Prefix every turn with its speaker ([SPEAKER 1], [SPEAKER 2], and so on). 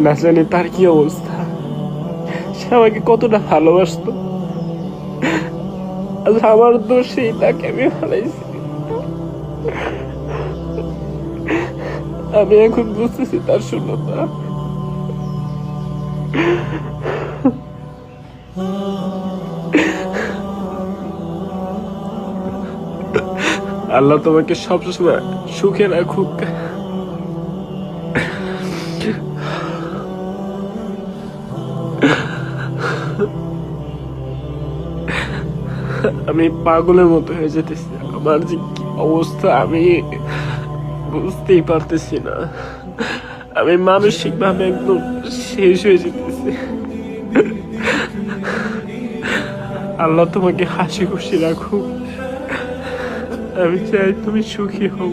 [SPEAKER 1] না জানি তার কি অবস্থা, সে আমাকে কতটা ভালোবাসতো। আজ আমার দোষেই তাকে আমি হারাইছি। আমি এখন বুঝতেছি তার শূন্যতা। আল্লাহ তোমাকে সবসময় সুখে রাখুক। আমি পাগলের মতো হয়ে যেতেছি, আমার যে কি অবস্থা আমি বুঝতেই পারতেছি না। আমি মানসিক ভাবে একদম শেষ হয়ে যেতেছি। আল্লাহ তোমাকে হাসি খুশি রাখুক। আমি চাই তুমি সুখী হও।